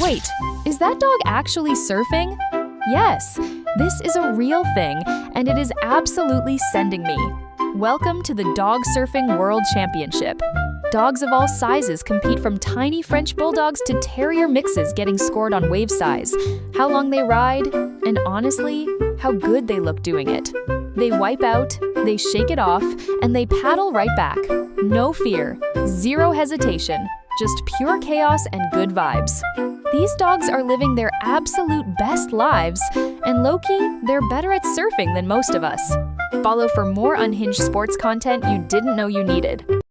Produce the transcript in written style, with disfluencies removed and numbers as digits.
Wait, is that dog actually surfing? Yes, this is a real thing, and it is absolutely sending me. Welcome to the Dog Surfing World Championship. Dogs of all sizes compete, from tiny French Bulldogs to Terrier Mixes, getting scored on wave size, how long they ride, and honestly, how good they look doing it. They wipe out, they shake it off, and they paddle right back. No fear, zero hesitation, just pure chaos and good vibes. These dogs are living their absolute best lives, and low-key, they're better at surfing than most of us. Follow for more unhinged sports content you didn't know you needed.